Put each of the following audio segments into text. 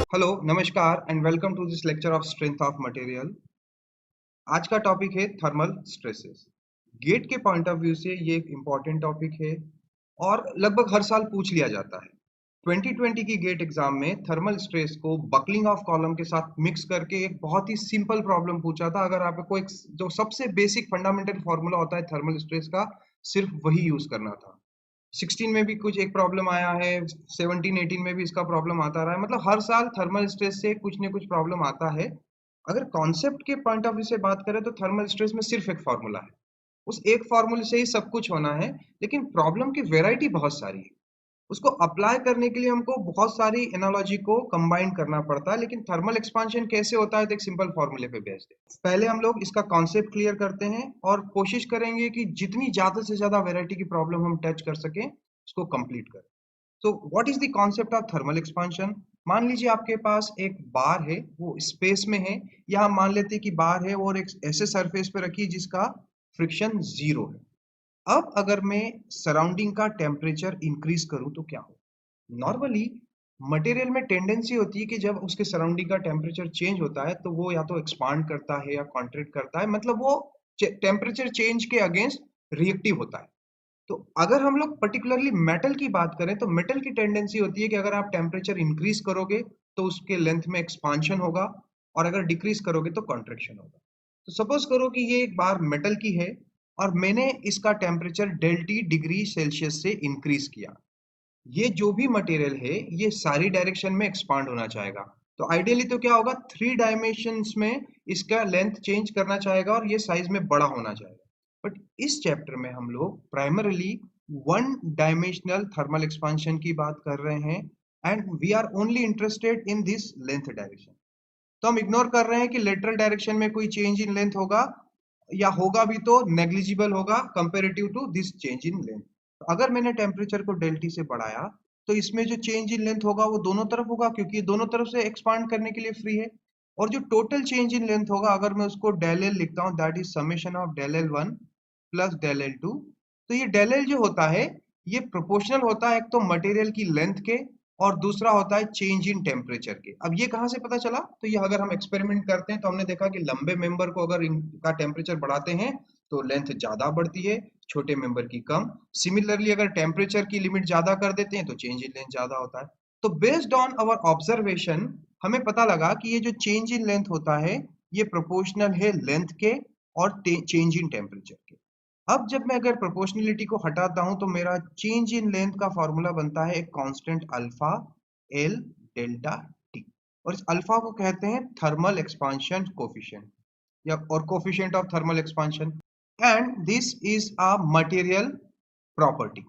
Hello नमस्कार and welcome to this lecture of strength of material. आज का topic है थर्मल स्ट्रेसेस। गेट के पॉइंट ऑफ व्यू से ये एक इम्पॉर्टेंट टॉपिक है और लगभग हर साल पूछ लिया जाता है। 2020 की गेट एग्जाम में थर्मल स्ट्रेस को बकलिंग ऑफ कॉलम के साथ मिक्स करके एक बहुत ही सिंपल प्रॉब्लम पूछा था। अगर आपको एक जो सबसे बेसिक फंडामेंटल फॉर्मूला होता है थर्मल स्ट्रेस का, सिर्फ वही यूज करना था। 16 में भी कुछ एक प्रॉब्लम आया है, 17 18 में भी इसका प्रॉब्लम आता रहा है। मतलब हर साल थर्मल स्ट्रेस से कुछ न कुछ प्रॉब्लम आता है। अगर कॉन्सेप्ट के पॉइंट ऑफ व्यू से बात करें तो थर्मल स्ट्रेस में सिर्फ एक फॉर्मूला है, उस एक फॉर्मूले से ही सब कुछ होना है। लेकिन प्रॉब्लम की वेराइटी बहुत सारी है, उसको अप्लाई करने के लिए हमको बहुत सारी एनालॉजी को कंबाइन करना पड़ता है। लेकिन थर्मल एक्सपांशन कैसे होता है तो एक सिंपल फॉर्मूले पे बेस्ड है। पहले हम लोग इसका कॉन्सेप्ट क्लियर करते हैं और कोशिश करेंगे कि जितनी ज्यादा से ज्यादा वेराइटी की प्रॉब्लम हम टच कर सकें उसको कंप्लीट करें। तो what is the concept of thermal expansion? मान लीजिए आपके पास एक बार है, वो स्पेस में है, या हम मान लेते हैं कि बार है और एक ऐसे सरफेस पे रखी जिसका फ्रिक्शन जीरो है। अब अगर मैं सराउंडिंग का टेम्परेचर इंक्रीज करूं तो क्या हो? नॉर्मली मटेरियल में टेंडेंसी होती है कि जब उसके सराउंडिंग का टेम्परेचर चेंज होता है तो वो या तो एक्सपांड करता है या कॉन्ट्रैक्ट करता है। मतलब वो टेम्परेचर चेंज के अगेंस्ट रिएक्टिव होता है। तो अगर हम लोग पर्टिकुलरली मेटल की बात करें तो मेटल की टेंडेंसी होती है कि अगर आप टेम्परेचर इंक्रीज करोगे तो उसके लेंथ में एक्सपांशन होगा, और अगर डिक्रीज करोगे तो कॉन्ट्रेक्शन होगा। तो सपोज करो कि ये एक बार मेटल की है और मैंने इसका टेम्परेचर डेल्टी डिग्री सेल्सियस से इंक्रीज किया। ये जो भी मटेरियल है ये सारी डायरेक्शन में एक्सपांड होना चाहेगा। तो आइडियली तो क्या होगा, 3 डायमेंशंस में इसका लेंथ चेंज करना चाहेगा और ये साइज में बड़ा होना चाहेगा। बट इस चैप्टर में हम लोग प्राइमरली 1 डायमेंशनल थर्मल एक्सपांशन की बात कर रहे हैं and we are only interested in this length direction. तो हम इग्नोर कर रहे हैं कि लेटरल डायरेक्शन में कोई चेंज इन लेंथ होगा, या होगा भी तो नेग्लिजिबल होगा comparative to this change in length. तो अगर मैंने टेम्परेचर को डेल्टी से बढ़ाया तो इसमें जो चेंज इन लेंथ होगा वो दोनों तरफ होगा, क्योंकि ये दोनों तरफ से एक्सपांड करने के लिए फ्री है। और जो टोटल चेंज इन लेंथ होगा, अगर मैं उसको डेल एल लिखता हूँ, that is summation of del L one plus del L two. तो ये डेल एल जो होता है ये प्रोपोर्शनल होता है एक तो मटेरियल की लेंथ के, और दूसरा होता है चेंज इन टेम्परेचर के। अब ये कहां से पता चला? तो ये अगर हम एक्सपेरिमेंट करते हैं तो हमने देखा कि लंबे मेंबर को अगर इनका टेम्परेचर बढ़ाते हैं तो लेंथ ज्यादा बढ़ती है, छोटे मेंबर की कम। सिमिलरली अगर टेम्परेचर की लिमिट ज्यादा कर देते हैं तो चेंज इन लेंथ ज्यादा होता है। तो बेस्ड ऑन अवर ऑब्जर्वेशन हमें पता लगा कि ये जो चेंज इन लेंथ होता है ये प्रोपोर्शनल है लेंथ के और चेंज इन टेम्परेचर के। अब जब मैं अगर प्रोपोर्शनलिटी को हटाता हूं तो मेरा चेंज इन लेंथ का फॉर्मूला बनता है एक constant alpha L delta T, और इस अल्फा को कहते हैं थर्मल एक्सपांशन कोफिशिएंट या और coefficient of thermal expansion. And this is a material property.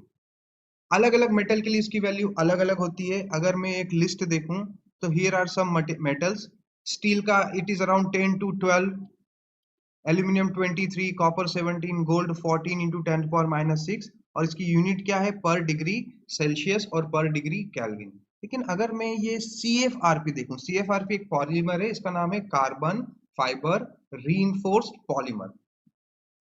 अलग अलग मेटल के लिए इसकी वैल्यू अलग अलग होती है। अगर मैं एक लिस्ट देखूं तो here are some metals. Steel का it is around 10 to 12, aluminium 23, copper 17, gold 14 into 10⁻⁻⁶। और इसकी यूनिट क्या है? पर डिग्री सेल्सियस और पर डिग्री केल्विन। लेकिन अगर मैं ये CFRP देखूं, CFRP एक पॉलीमर है, इसका नाम है कार्बन फाइबर रीइंफोर्स्ड पॉलीमर।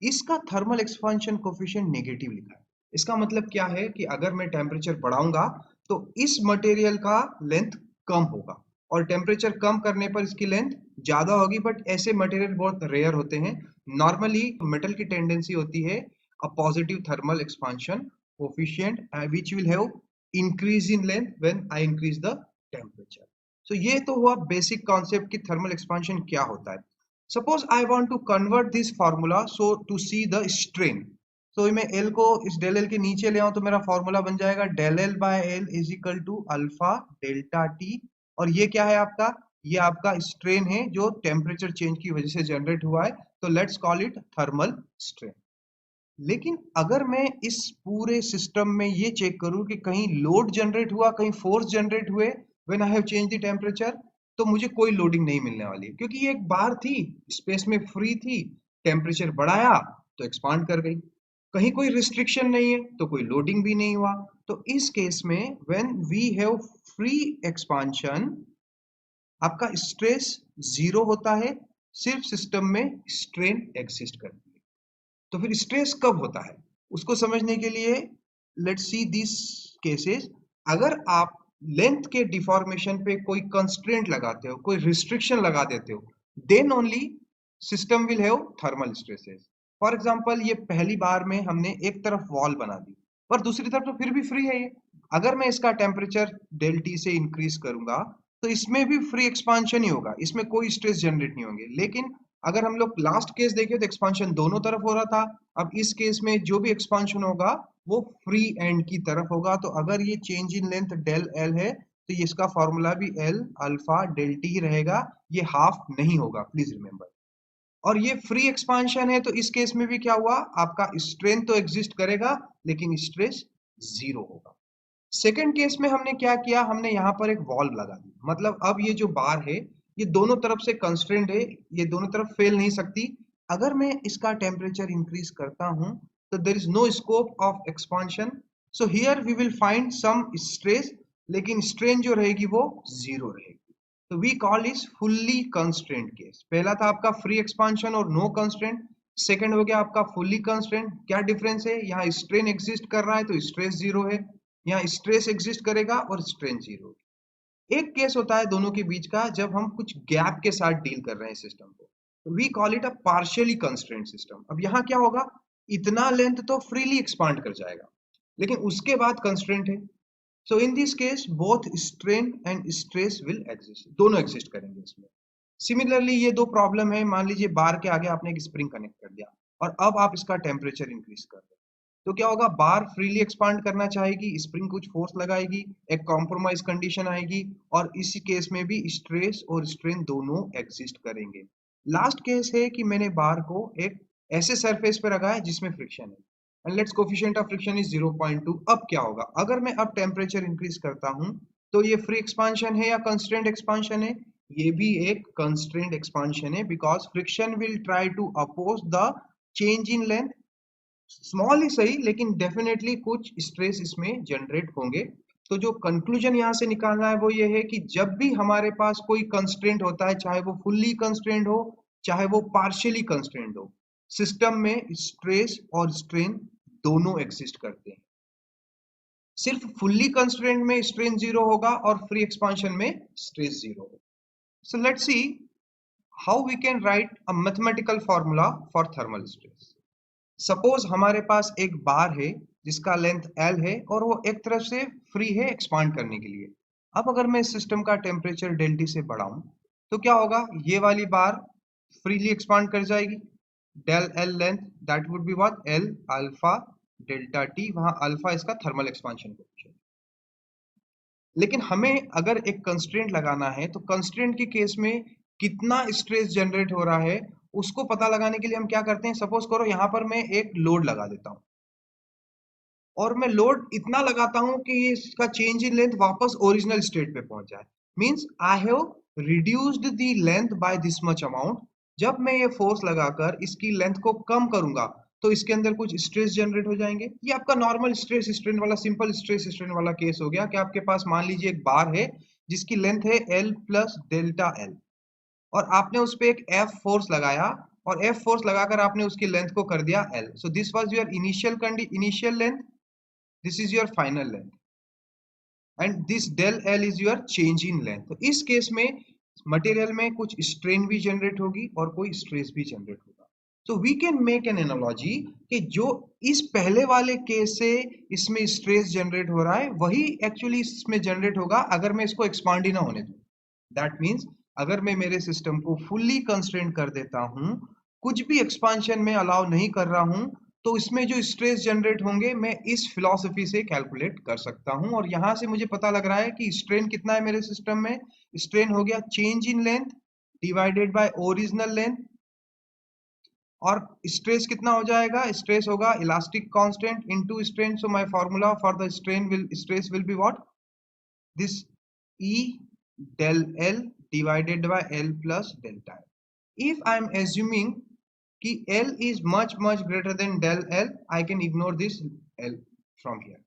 इसका थर्मल एक्सपांशन कोफिशिएंट नेगेटिव लिखा है। इसका मतलब क्या है कि अगर मैं टेम्परेचर बढ़ाऊंगा तो इस मटेरियल का लेंथ कम होगा, और टेम्परेचर कम करने पर इसकी लेंथ ज्यादा होगी। बट ऐसे मटेरियल बहुत रेयर होते हैं। नॉर्मली मेटल की टेंडेंसी होती है a positive thermal expansion coefficient which will have increase in length when I increase the temperature. So ये तो हुआ बेसिक कॉन्सेप्ट कि थर्मल एक्सपांशन क्या होता है। Suppose I want to convert this formula so to see the strain. So मैं L को इस del L के नीचे ले आऊं तो मेरा फॉर्मूला बन जाएगा del L by L is equal to alpha delta T। और ये क्या है आपका? ये आपका स्ट्रेन है जो टेम्परेचर चेंज की वजह से जनरेट हुआ है। तो let's call it thermal strain. लेकिन अगर मैं इस पूरे सिस्टम में ये चेक करूं कि कहीं लोड जनरेट हुआ, कहीं फोर्स जनरेट हुए when I have change the temperature, तो मुझे कोई लोडिंग नहीं मिलने वाली, क्योंकि ये एक बार थी, स्पेस में फ्री थी, टेम्परेचर बढ़ाया तो एक्सपांड कर गई। कहीं कोई रिस्ट्रिक्शन नहीं है तो कोई लोडिंग भी नहीं हुआ। तो इस केस में when we have free expansion, आपका स्ट्रेस जीरो होता है, सिर्फ सिस्टम में स्ट्रेन एग्जिस्ट करती है। तो फिर स्ट्रेस कब होता है उसको समझने के लिए लेट्स सी दिस केसेस। अगर आप लेंथ के डिफॉर्मेशन पे कोई कंस्ट्रेंट लगाते हो, कोई रिस्ट्रिक्शन लगा देते हो, then only system will have thermal stresses. For example ये पहली बार में हमने एक तरफ वॉल बना दी, पर दूसरी तरफ तो फिर भी फ्री है ये। अगर मैं इसका टेम्परेचर डेल टी से इंक्रीज करूंगा तो इसमें भी फ्री एक्सपांशन ही होगा, इसमें कोई स्ट्रेस जनरेट नहीं होंगे। लेकिन अगर हम लोग लास्ट केस देखें तो एक्सपांशन दोनों तरफ हो रहा था। अब इस केस में जो भी एक्सपांशन होगा वो फ्री एंड की तरफ होगा। तो अगर ये change in length del L है तो ये इसका फॉर्मूला भी एल अल्फा डेल टी ही रहेगा, ये हाफ नहीं होगा, प्लीज रिमेंबर। और ये फ्री एक्सपांशन है तो इस केस में भी क्या हुआ, आपका स्ट्रेन तो एग्जिस्ट करेगा लेकिन स्ट्रेस जीरो होगा। सेकेंड केस में हमने क्या किया, हमने यहाँ पर एक वॉल लगा दी, मतलब अब ये जो बार है ये दोनों तरफ से कंस्ट्रेंट है, ये दोनों तरफ फेल नहीं सकती। अगर मैं इसका टेम्परेचर इंक्रीज करता हूं तो there is no scope of expansion, so here we will find some stress, लेकिन स्ट्रेन जो रहेगी वो जीरो रहेगी। तो we call is fully constraint case. पहला था आपका फ्री एक्सपांशन और नो कंस्ट्रेंट, सेकंड हो गया आपका फुल्ली कंस्ट्रेंट। क्या डिफरेंस है, यहाँ स्ट्रेन एग्जिस्ट कर रहा है तो स्ट्रेस जीरो है, यहाँ स्ट्रेस एग्जिस्ट करेगा और स्ट्रेन जीरो। एक केस होता है दोनों के बीच का जब हम कुछ गैप के साथ डील कर रहे हैं सिस्टम को, we call it a partially constraint system. अब यहाँ क्या होगा, इतना लेंथ तो फ्रीली एक्सपांड कर जाएगा लेकिन उसके बाद कंस्ट्रेंट है। So in this case both strain and stress will exist, दोनों एग्जिस्ट करेंगे इसमें। सिमिलरली ये दो प्रॉब्लम है, मान लीजिए बार के आगे आपने एक स्प्रिंग कनेक्ट कर दिया और अब आप इसका टेम्परेचर इंक्रीज कर रहे हो, तो क्या होगा, बार फ्रीली एक्सपांड करना चाहेगी, स्प्रिंग कुछ फोर्स लगाएगी, एक कॉम्प्रोमाइज कंडीशन आएगी और इसी केस में भी स्ट्रेस और स्ट्रेन दोनों एग्जिस्ट करेंगे। लास्ट केस है कि मैंने बार को एक ऐसे सरफेस पे रखा है जिसमें फ्रिक्शन है and let's coefficient of friction is 0.2। अब क्या होगा, अगर मैं अब टेम्परेचर इंक्रीज करता हूं तो ये फ्री एक्सपांशन है या कंस्ट्रेंट एक्सपांशन है, ये भी एक कंस्ट्रेंट एक्सपांशन है, because friction will try to oppose the change in length. Small ही सही लेकिन डेफिनेटली कुछ स्ट्रेस इसमें जनरेट होंगे। तो जो कंक्लूजन यहाँ से निकालना है वो ये है कि जब भी हमारे पास कोई कंस्ट्रेंट होता है, चाहे वो फुल्ली कंस्ट्रेंट हो चाहे वो पार्शियली कंस्ट्रेंट हो, सिस्टम में स्ट्रेस और स्ट्रेन दोनों एग्जिस्ट करते हैं। सिर्फ फुल्ली कंस्ट्रेंट में स्ट्रेन जीरो होगा और फ्री एक्सपांशन में स्ट्रेस जीरो होगा। So let's see how we can write a mathematical formula for thermal stress. Suppose हमारे पास एक बार है जिसका लेंथ एल है और वो एक तरफ से फ्री है एक्सपांड करने के लिए। अब अगर मैं सिस्टम का टेम्परेचर डेल्टी से बढ़ाऊं तो क्या होगा, ये वाली बार फ्रीली एक्सपांड कर जाएगी, del L length that would be what, L alpha delta T, वहां अल्फा इसका थर्मल एक्सपांशन कोएफिशिएंट। लेकिन हमें अगर एक कंस्ट्रेंट लगाना है तो कंस्ट्रेंट के केस में कितना स्ट्रेस जनरेट हो रहा है उसको पता लगाने के लिए हम क्या करते हैं, सपोज करो यहाँ पर मैं एक लोड लगा देता हूँ और मैं लोड इतना लगाता हूँ कि ये इसका चेंज इन लेंथ वापस ओरिजिनल स्टेट पे पहुंच जाए, means I have reduced the length by this much amount. जब मैं ये फोर्स लगाकर इसकी लेंथ को कम करूंगा तो इसके अंदर कुछ स्ट्रेस जनरेट हो जाएंगे। ये आपका नॉर्मल स्ट्रेस स्ट्रेन वाला, सिंपल स्ट्रेस स्ट्रेन वाला केस हो गया कि आपके पास मान लीजिए एक बार है जिसकी लेंथ है एल प्लस डेल्टा एल और आपने उस पर एक एफ फोर्स लगाया और एफ फोर्स लगाकर आपने उसकी लेंथ को कर दिया L. So this was your initial length, this is your final length and this del L is your change in length। तो इस केस में मटेरियल में कुछ स्ट्रेन भी जनरेट होगी और कोई स्ट्रेस भी जनरेट होगा। तो we can make an analogy कि जो इस पहले वाले केस से इसमें स्ट्रेस जनरेट हो रहा है वही एक्चुअली इसमें जनरेट होगा अगर मैं इसको एक्सपांड ही ना होने दूं। दैट मीन्स अगर मैं मेरे सिस्टम को फुल्ली कंस्ट्रेंट कर देता हूं, कुछ भी एक्सपांशन में अलाउ नहीं कर रहा हूं, तो इसमें जो स्ट्रेस जनरेट होंगे मैं इस फिलॉसफी से कैलकुलेट कर सकता हूं। और यहां से मुझे पता लग रहा है कि स्ट्रेन कितना है मेरे सिस्टम में, स्ट्रेन हो गया change in length divided bye original length, और स्ट्रेस कितना हो जाएगा, स्ट्रेस होगा elastic constant into strain. So my formula for the stress will be what, this E del L divided by L plus delta L. If I am assuming कि L is much greater than del L, I can ignore this L from here.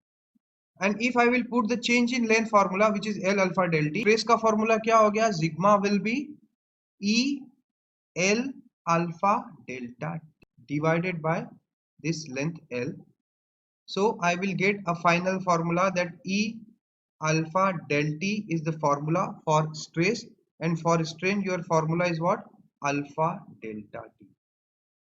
And if I will put the change in length formula which is L alpha del T, stress का formula क्या हो गया, sigma will be E L alpha delta T divided by this length L. So I will get a final formula that E alpha del t is the formula for stress, and for strain your formula is what? Alpha delta t.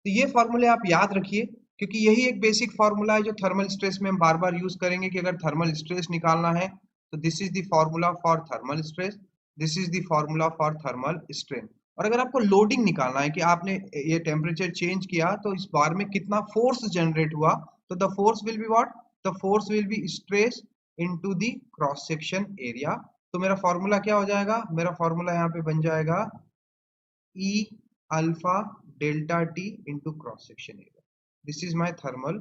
तो ये फॉर्मूले आप याद रखिए, क्योंकि यही एक basic formula है जो थर्मल स्ट्रेस में हम बार बार यूज करेंगे कि अगर थर्मल स्ट्रेस निकालना है तो this is the formula for thermal stress, this is the formula for thermal strain. और अगर आपको लोडिंग निकालना है कि आपने ये टेम्परेचर चेंज किया तो इस बार में कितना फोर्स जनरेट हुआ, तो the force will be what? The force will be stress into the cross section area. तो मेरा फॉर्मूला क्या हो जाएगा? मेरा फॉर्मूला यहाँ पे बन जाएगा E alpha delta t into cross section area. This is my thermal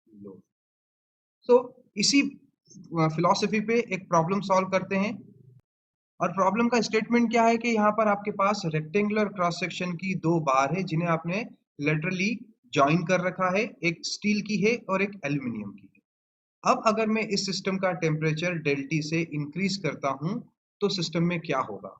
load. So इसी फिलॉसफी पे एक प्रॉब्लम सॉल्व करते हैं, और प्रॉब्लम का स्टेटमेंट क्या है कि यहाँ पर आपके पास रेक्टेंगुलर क्रॉस सेक्शन की दो बार है जिन्हें आपने लेटरली ज्वाइन कर रखा है, एक स्टील की है और एक एल्यूमिनियम की है। अब अगर मैं इस सिस्टम का टेम्परेचर डेल्टी से इंक्रीज करता हूं तो सिस्टम में क्या होगा?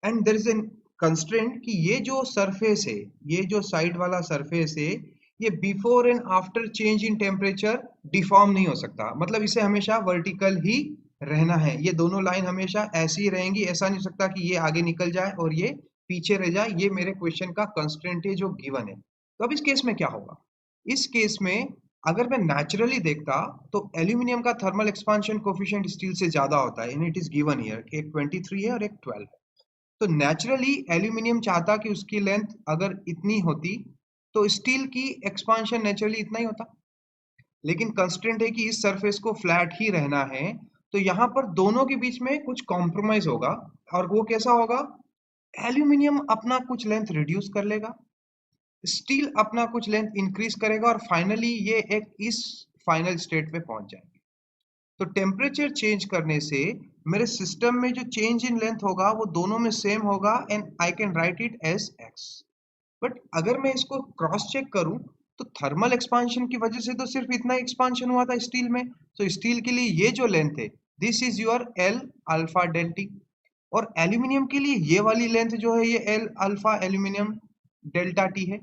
And there is an constraint कि ये जो सरफेस है, ये जो साइड वाला सरफेस है, ये before and after change in temperature deform नहीं हो सकता। मतलब इसे हमेशा वर्टिकल ही रहना है, ये दोनों लाइन हमेशा ऐसी ही रहेंगी। ऐसा नहीं हो सकता कि ये आगे निकल जाए और ये पीछे रह जाए। ये मेरे क्वेश्चन का कंस्ट्रेंट है जो गिवन है। तो अब इस केस में क्या होगा? इस केस में अगर मैं नेचुरली देखता तो एल्यूमिनियम का थर्मल एक्सपांशन कोफिशिएंट स्टील से ज्यादा होता है, and it is given here कि एक 23 है और एक 12 है। तो नेचुरली एल्यूमिनियम चाहता कि उसकी लेंथ अगर इतनी होती तो स्टील की एक्सपांशन नेचुरली इतना ही होता, लेकिन कंस्ट्रेंट है कि इस सरफेस को फ्लैट ही रहना है। तो यहाँ पर दोनों के बीच में कुछ कॉम्प्रोमाइज होगा, और वो कैसा होगा? एल्यूमिनियम अपना कुछ लेंथ रिड्यूस कर लेगा, स्टील अपना कुछ लेंथ इंक्रीज करेगा, और फाइनली ये एक इस फाइनल स्टेट पे पहुंच जाएंगे। तो टेम्परेचर चेंज करने से मेरे सिस्टम में जो चेंज इन लेंथ होगा वो दोनों में सेम होगा, and I can write it as X. But अगर मैं इसको क्रॉस चेक करूं तो थर्मल एक्सपांशन की वजह से तो सिर्फ इतना एक्सपांशन हुआ था स्टील में। तो स्टील के लिए ये जो लेंथ है this is your L alpha del T, और एल्यूमिनियम के लिए ये वाली लेंथ जो है ये L alpha aluminium delta T है।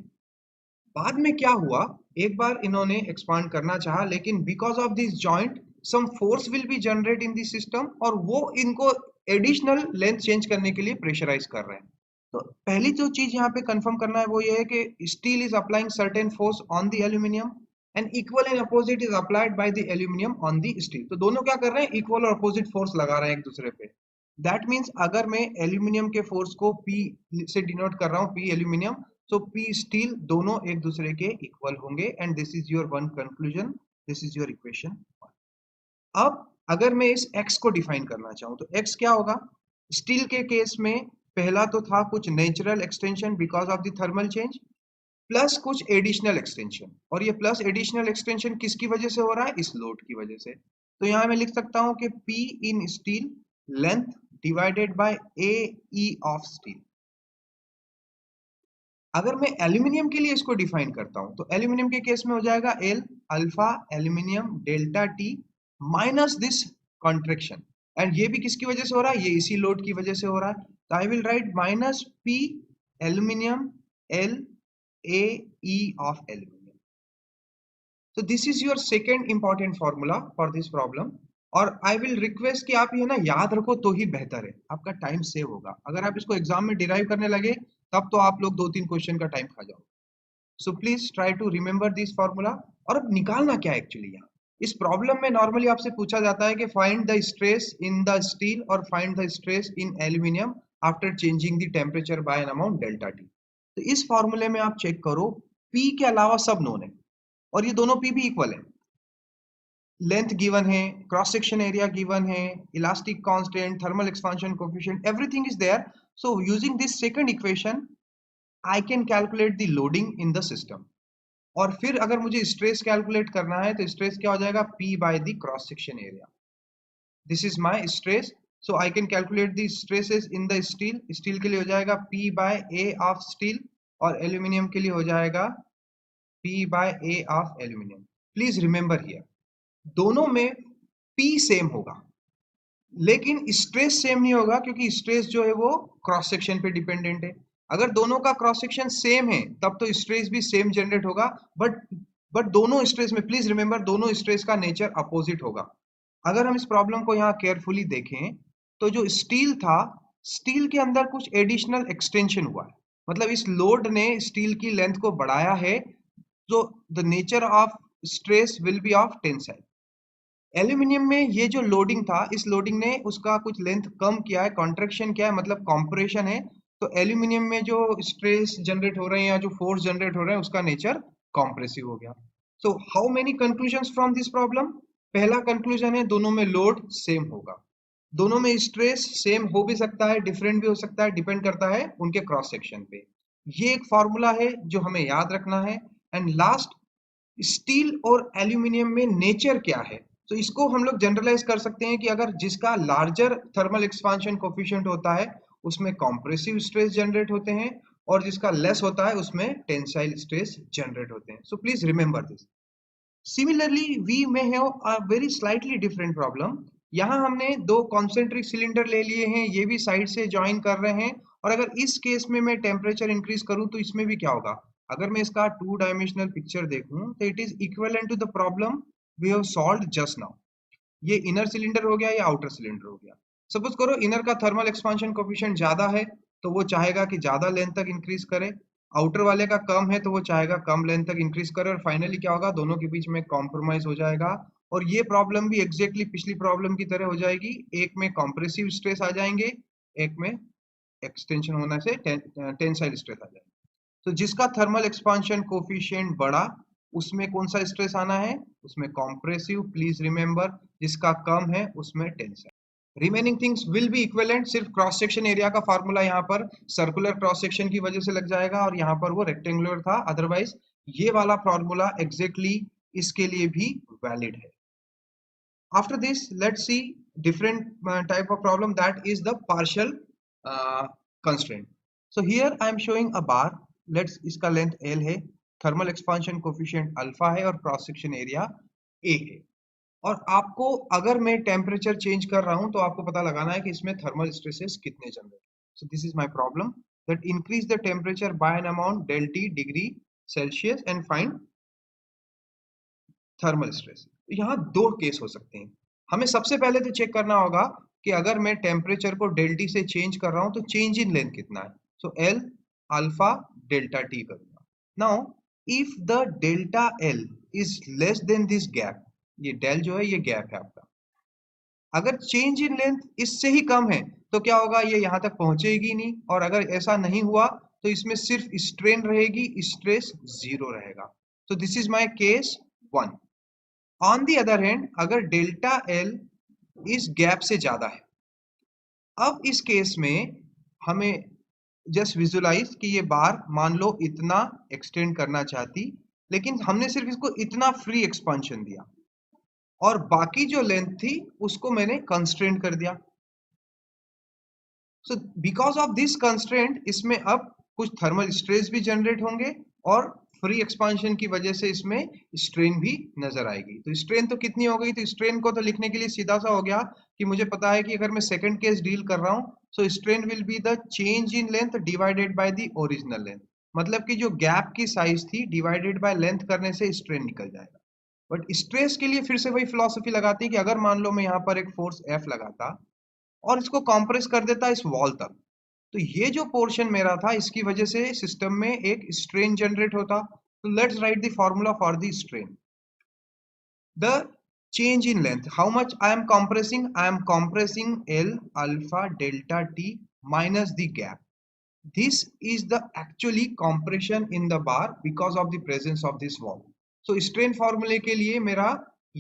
बाद में क्या हुआ, एक बार इन्होंने एक्सपांड करना चाहा, लेकिन because of this joint some force will be generate in this system, और वो इनको एडिशनल लेंथ चेंज करने के लिए प्रेशराइज कर रहे हैं। तो पहली जो चीज यहाँ पे कंफर्म करना है वो ये है कि steel is applying certain force on the aluminium, and equal and opposite is applied by the aluminium on the steel. तो दोनों क्या कर रहे हैं? इक्वल और अपोजिट फोर्स लगा रहे हैं एक दूसरे पे। दैट मीन्स अगर मैं एल्यूमिनियम के फोर्स को P से डिनोट कर रहा हूँ, P aluminium, so P steel, दोनों एक दूसरे के इक्वल होंगे, and this is your one conclusion, this is your equation. अब अगर मैं इस x को डिफाइन करना चाहूँ तो x क्या होगा? स्टील के केस में पहला तो था कुछ natural extension because of the thermal change, plus कुछ एडिशनल एक्सटेंशन, और ये प्लस एडिशनल एक्सटेंशन किसकी वजह से हो रहा है? इस लोड की वजह से। तो यहाँ मैं लिख सकता हूँ कि P in steel length divided bye A E of steel. अगर मैं एल्यूमिनियम के लिए इसको डिफाइन करता हूं तो एल्यूमिनियम के केस में हो जाएगा L alpha aluminium delta T minus this contraction, and ये भी किसकी वजह से हो रहा है? ये इसी लोड की वजह से हो रहा है। तो I will write minus P aluminium L A E of aluminium. तो this is your second important formula for this problem, और आई विल रिक्वेस्ट कि आप ये ना याद रखो तो ही बेहतर है, आपका टाइम सेव होगा। अगर आप इसको एग्जाम में डिराइव करने लगे तब तो आप लोग 2-3 क्वेश्चन का टाइम खा जाओ। So please try to remember this formula. और अब निकालना क्या है एक्चुअली यहाँ? इस प्रॉब्लम में नॉर्मली आपसे पूछा जाता है कि find the stress in the steel और find the stress in aluminium after changing the temperature by an amount delta T. तो इस फॉर्मूले में आप चेक करो, P के अलावा सब नोन है, और ये दोनों P भी इक्वल है। लेंथ गिवन है, क्रॉस सेक्शन एरिया गिवन है, elastic constant, thermal expansion coefficient, everything is there. So using this second equation I can calculate the loading in the system. और फिर अगर मुझे स्ट्रेस कैलकुलेट करना है तो स्ट्रेस क्या हो जाएगा? P by the cross section area. This is my stress, so I can calculate the stresses in the steel. Steel के लिए हो जाएगा P by A of steel, और एल्यूमिनियम के लिए हो जाएगा P by A of aluminium. Please remember here, दोनों में P सेम होगा, लेकिन स्ट्रेस सेम नहीं होगा, क्योंकि स्ट्रेस जो है वो क्रॉस सेक्शन पे डिपेंडेंट है। अगर दोनों का क्रॉस सेक्शन सेम है तब तो स्ट्रेस भी सेम जनरेट होगा, बट दोनों स्ट्रेस में प्लीज रिमेंबर दोनों स्ट्रेस का नेचर अपोजिट होगा। अगर हम इस प्रॉब्लम को यहाँ केयरफुली देखें तो जो स्टील था, स्टील के अंदर कुछ एडिशनल एक्सटेंशन हुआ है, मतलब इस लोड ने स्टील की लेंथ को बढ़ाया है, तो the nature of stress will be of tensile. Aluminium में ये जो लोडिंग था, इस लोडिंग ने उसका कुछ लेंथ कम किया है, कॉन्ट्रैक्शन किया है, मतलब कॉम्प्रेशन है। तो एल्यूमिनियम में जो स्ट्रेस जनरेट हो रहे हैं या जो फोर्स जनरेट हो रहे हैं उसका नेचर कॉम्प्रेसिव हो गया। So how many conclusions from this problem? पहला कंक्लूजन है दोनों में लोड सेम होगा, दोनों में स्ट्रेस सेम हो भी सकता है, डिफरेंट भी हो सकता है, डिपेंड करता है उनके क्रॉस सेक्शन पे। ये एक फॉर्मूला है जो हमें याद रखना है। एंड लास्ट, स्टील और एल्यूमिनियम में नेचर क्या है, तो इसको हम लोग जनरलाइज कर सकते हैं कि अगर जिसका लार्जर थर्मल एक्सपांशन कोफिशिएंट होता है उसमें कॉम्प्रेसिव स्ट्रेस जनरेट होते हैं, और जिसका लेस होता है उसमें टेंसाइल स्ट्रेस जनरेट होते हैं। So please remember this. Similarly we may have a very slightly different problem. यहाँ हमने दो कॉन्सेंट्रिक सिलेंडर ले लिए हैं, ये भी साइड से ज्वाइन कर रहे हैं, और अगर इस केस में मैं टेम्परेचर इंक्रीज करूं तो इसमें भी क्या होगा? अगर मैं इसका टू डायमेंशनल पिक्चर देखूं तो it is equivalent to the problem we have solved just now. ये इनर सिलेंडर हो गया या आउटर सिलेंडर हो गया। सपोज करो इनर का थर्मल एक्सपांशन कोफिशिएंट ज्यादा है तो वो चाहेगा कि ज्यादा लेंथ तक इंक्रीज करे, आउटर वाले का कम है तो वो चाहेगा कम लेंथ तक इंक्रीज करे, और फाइनली क्या होगा? दोनों के बीच में कॉम्प्रोमाइज हो जाएगा। और ये प्रॉब्लम भी एग्जैक्टली पिछली प्रॉब्लम की तरह हो जाएगी, एक में कॉम्प्रेसिव स्ट्रेस आ जाएंगे, एक में एक्सटेंशन होने से टेंसाइल स्ट्रेस आ जाएगा। तो जिसका थर्मल एक्सपांशन कोफिशिएंट बढ़ा उसमें कौन सा स्ट्रेस आना है? उसमें कॉम्प्रेसिव, प्लीज रिमेंबर। जिसका कम है उसमें tensile. Remaining things will be equivalent, सिर्फ क्रॉस सेक्शन एरिया का फार्मूला यहाँ पर सर्कुलर क्रॉस सेक्शन की वजह से लग जाएगा और यहाँ पर वो रेक्टेंगुलर था, अदरवाइज ये वाला फार्मूला एग्जैक्टली इसके लिए भी वैलिड है। After this, let's see different type of problem, that is the partial constraint. So here I am showing a bar, let's इसका length L है, thermal expansion coefficient alpha है और cross section area A है। और आपको अगर मैं temperature change कर रहा हूं तो आपको पता लगाना है कि इसमें थर्मल स्ट्रेसेस कितने जनरेट। So this is my problem, that increase the temperature by an amount del T degree Celsius and find thermal stress. यहाँ दो केस हो सकते हैं। हमें सबसे पहले तो चेक करना होगा कि अगर मैं टेम्परेचर को डेल्टी से चेंज कर रहा हूं तो चेंज इन लेंथ कितना है। So L alpha delta T करूंगा। Now if the delta L is less than this gap, ये डेल जो है ये गैप है आपका, अगर चेंज इन लेंथ इससे ही कम है तो क्या होगा? ये यहां तक पहुंचेगी नहीं, और अगर ऐसा नहीं हुआ तो इसमें सिर्फ स्ट्रेन रहेगी, स्ट्रेस जीरो रहेगा। तो this is my case one. On the other hand, अगर डेल्टा एल इस गैप से ज्यादा है, अब इस केस में हमें जस्ट विजुलाइज कि ये बार मान लो इतना एक्सटेंड करना चाहती, लेकिन हमने सिर्फ इसको इतना फ्री एक्सपांशन दिया और बाकी जो लेंथ थी उसको मैंने कंस्ट्रेंट कर दिया। So because of this constraint इसमें अब कुछ थर्मल स्ट्रेस भी जनरेट होंगे और फ्री एक्सपांशन की वजह से इसमें स्ट्रेन भी नजर आएगी। तो स्ट्रेन तो कितनी हो गई? तो स्ट्रेन को तो लिखने के लिए सीधा सा हो गया कि मुझे पता है कि अगर मैं सेकंड केस डील कर रहा हूं so strain will be the change in length divided by the original length, मतलब कि जो गैप की साइज थी डिवाइडेड बाय लेंथ करने से स्ट्रेन निकल जाएगा। बट स्ट्रेस के लिए फिर से वही फिलॉसफी लगाती है कि अगर मान लो मैं यहाँ पर एक फोर्स एफ लगाता और इसको कंप्रेस कर देता इस वॉल तक, तो ये जो पोर्शन मेरा था इसकी वजह से सिस्टम में एक स्ट्रेन जनरेट होता। तो let's write the formula for the strain. The change in length, how much I am compressing? I am compressing L alpha delta T minus the gap. This is the actually compression in the bar because of the presence of this wall. So strain formula के लिए मेरा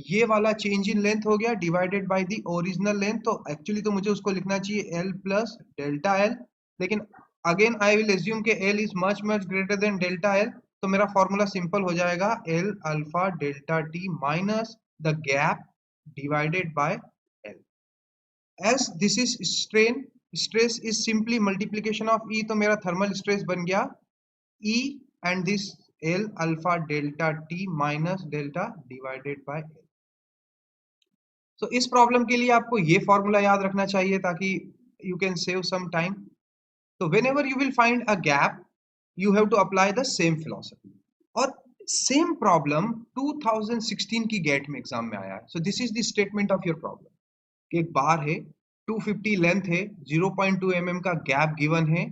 ये वाला change in length हो गया divided by the original length। तो actually तो मुझे उसको लिखना चाहिए L plus delta L, लेकिन again I will assume कि L is much greater than delta L, तो मेरा फॉर्मूला सिंपल हो जाएगा L alpha delta T minus the gap divided by L. As this is strain, stress is simply multiplication of E, तो मेरा thermal stress बन गया E and this L alpha delta T minus delta divided by L. So इस problem के लिए आपको ये formula याद रखना चाहिए ताकि you can save some time. So whenever you will find a gap, you have to apply the same philosophy. और सेम प्रॉब्लम 2016 की गेट में एग्जाम में आया है. सो this is the statement of your problem. एक बार है, 250 लेंथ है, 0.2 mm का गैप गिवन है,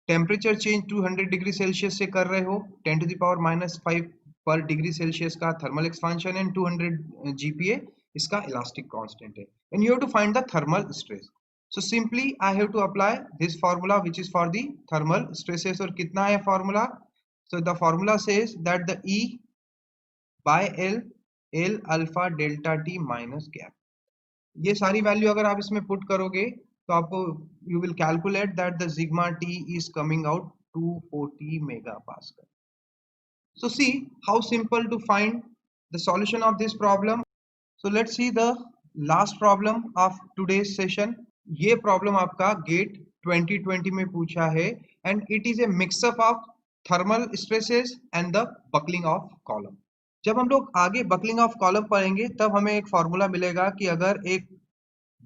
टेम्परेचर चेंज 200 डिग्री सेल्सियस से कर रहे हो, 10 टू द पावर -5 पर डिग्री सेल्सियस का थर्मल एक्सपांशन एंड 200 GPa इसका इलास्टिक कांस्टेंट है, and you have to find the thermal stress. So simply I have to apply this formula which is for the thermal stresses. और कितना है formula? So the formula says that the E by L alpha delta T minus gap. ये सारी value अगर आप इसमें put करोगे तो आपको you will calculate that the sigma T is coming out 240 megapascal. So see how simple to find the solution of this problem. So let's see the last problem of today's session. ये problem आपका GATE 2020 में पूछा है and it is a mix-up of thermal stresses and the buckling of column. जब हम लोग आगे buckling of column पढ़ेंगे तब हमें एक फॉर्मूला मिलेगा कि अगर एक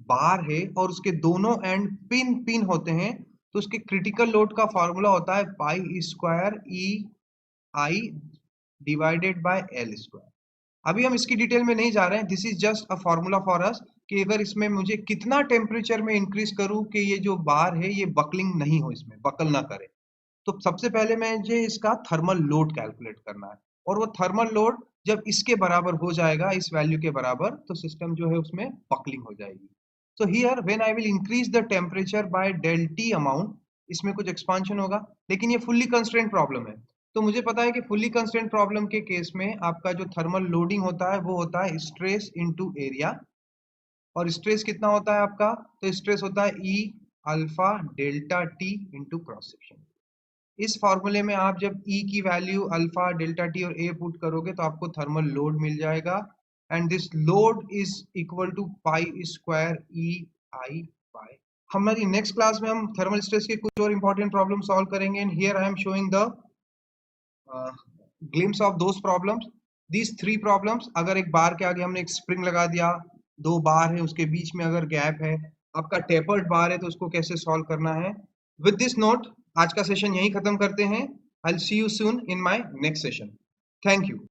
बार है और उसके दोनों एंड पिन होते हैं तो उसके क्रिटिकल लोड का फॉर्मूला होता है pi square E I divided by L square. अभी हम इसकी डिटेल में नहीं जा रहे हैं. This is just a formula for us कि अगर इसमें मुझे कितना टेम्परेचर में इंक्रीज करूं कि ये जो बार है ये बकलिंग नहीं हो, इसमें बकल ना करे. तो सबसे पहले मुझे इसका थर्मल लोड कैलकुलेट करना है, और वो थर्मल लोड जब इसके बराबर हो जाएगा, इस वैल्यू के बराबर, तो सिस्टम जो है उसमें बकलिंग हो जाएगी. So here when I will increase the temperature by del T amount, इसमें कुछ एक्सपांशन होगा, लेकिन ये फुल्ली कंस्ट्रेंट प्रॉब्लम है. तो मुझे पता है कि फुल्ली कंस्ट्रेंट प्रॉब्लम के केस में आपका जो थर्मल लोडिंग होता है वो होता है स्ट्रेस इनटू एरिया. और स्ट्रेस कितना होता है आपका? तो स्ट्रेस होता है E alpha delta T into cross section. इस फॉर्मूले में आप जब E की वैल्यू अल्फा डेल्टा T और A पुट करोगे तो आपको थर्मल लोड मिल जाएगा, and this load is equal to pi square E I by. हमारी नेक्स्ट क्लास में हम थर्मल स्ट्रेस के कुछ और इंपॉर्टेंट प्रॉब्लम सॉल्व करेंगे, and here I am showing the glimpse of those problems. These three problems, अगर एक बार के आगे हमने एक स्प्रिंग लगा दिया, दो बार है उसके बीच में अगर गैप है, आपका टेपर्ड बार है, तो उसको कैसे सॉल्व करना है. विद दिस नोट आज का सेशन यहीं खत्म करते हैं. I will see you soon in my next session. Thank you.